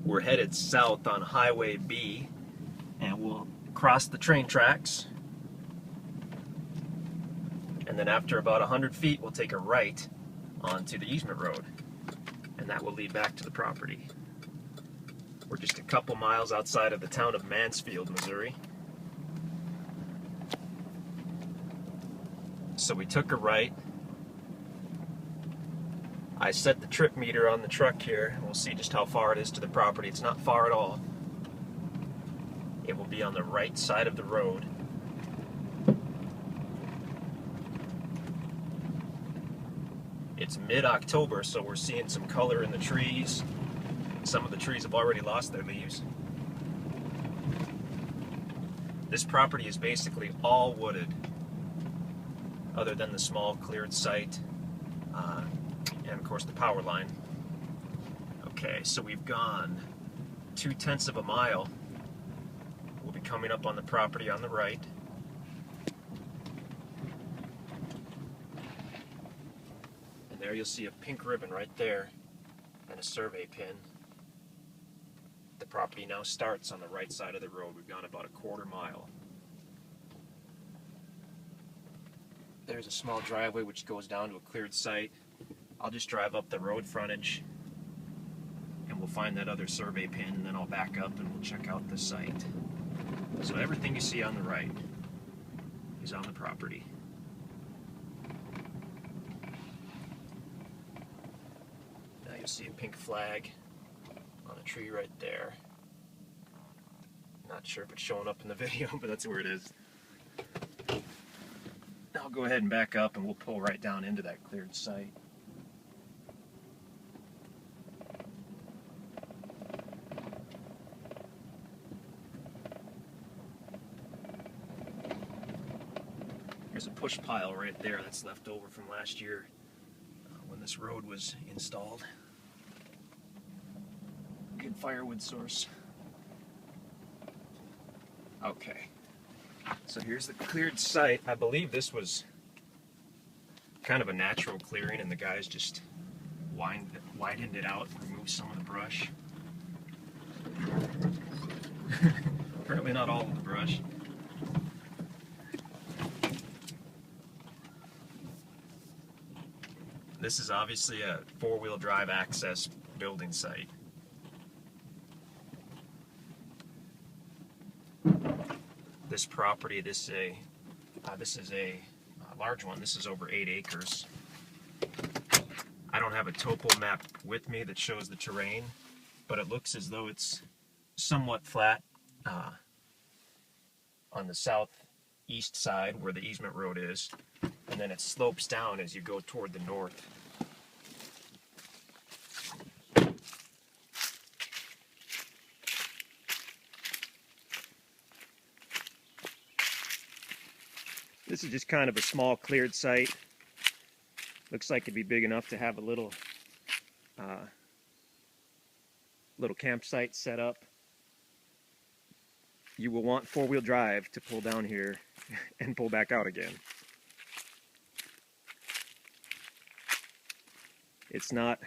We're headed south on Highway B, and we'll cross the train tracks. And then after about 100 feet, we'll take a right onto the easement road, and that will lead back to the property. We're just a couple miles outside of the town of Mansfield, Missouri. So we took a right. I set the trip meter on the truck here, and we'll see just how far it is to the property. It's not far at all. It will be on the right side of the road. It's mid-October, so we're seeing some color in the trees. Some of the trees have already lost their leaves. This property is basically all wooded, other than the small cleared site, and of course the power line. Okay, so we've gone 2/10 of a mile. We'll be coming up on the property on the right. And there you'll see a pink ribbon right there and a survey pin. The property now starts on the right side of the road. We've gone about a quarter mile. There's a small driveway which goes down to a cleared site. I'll just drive up the road frontage and we'll find that other survey pin, and then I'll back up and we'll check out the site. So everything you see on the right is on the property. Now you'll see a pink flag on a tree right there. Not sure if it's showing up in the video, but that's where it is. I'll go ahead and back up and we'll pull right down into that cleared site. There's a push pile right there that's left over from last year when this road was installed. Good firewood source. Okay, so here's the cleared site. I believe this was kind of a natural clearing, and the guys just widened it out and removed some of the brush. Apparently not all of the brush. This is obviously a four-wheel drive access building site. This property, this is a large one. This is over 8 acres. I don't have a topo map with me that shows the terrain, but it looks as though it's somewhat flat on the southeast side where the easement road is, and then it slopes down as you go toward the north. This is just kind of a small cleared site. Looks like it'd be big enough to have a little campsite set up. You will want four-wheel drive to pull down here and pull back out again. It's not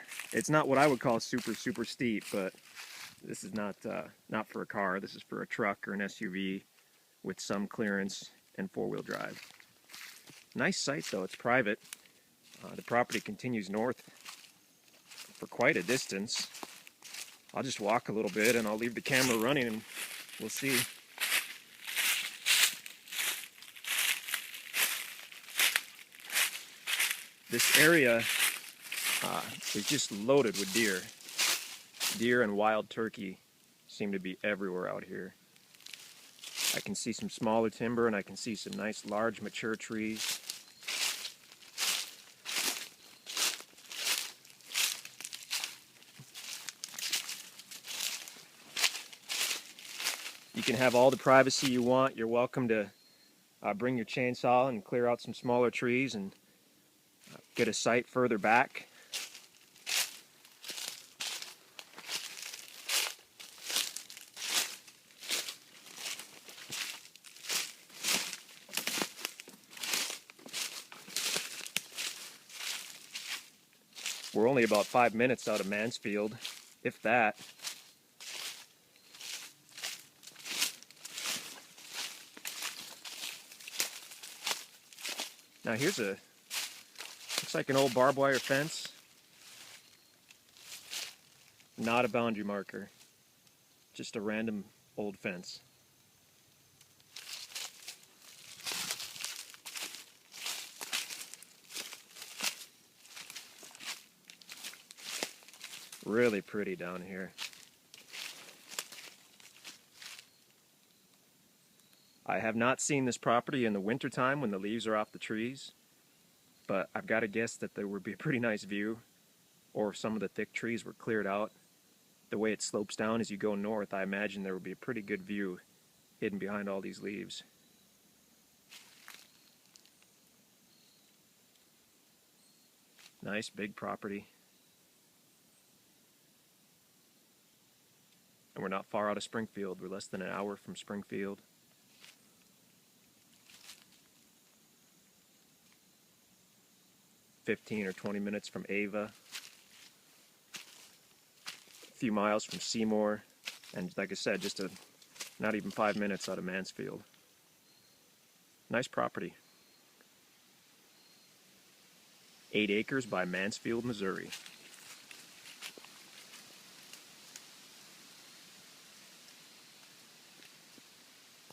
what I would call super steep, but this is not for a car. This is for a truck or an SUV with some clearance and four-wheel drive. Nice site though, it's private. The property continues north for quite a distance. I'll just walk a little bit and I'll leave the camera running and we'll see. This area is just loaded with deer. Deer and wild turkey seem to be everywhere out here. I can see some smaller timber and I can see some nice large mature trees. You can have all the privacy you want. You're welcome to bring your chainsaw and clear out some smaller trees and get a site further back. We're only about 5 minutes out of Mansfield, if that. Now here's a, looks like an old barbed wire fence. Not a boundary marker, just a random old fence. Really pretty down here. I have not seen this property in the wintertime when the leaves are off the trees, but I've got to guess that there would be a pretty nice view, or if some of the thick trees were cleared out. The way it slopes down as you go north, I imagine there would be a pretty good view hidden behind all these leaves. Nice big property. And we're not far out of Springfield. We're less than an hour from Springfield. "15 or 20 minutes from Ava. A few miles from Seymour. And like I said, just not even 5 minutes out of Mansfield. Nice property. 8 acres by Mansfield, Missouri.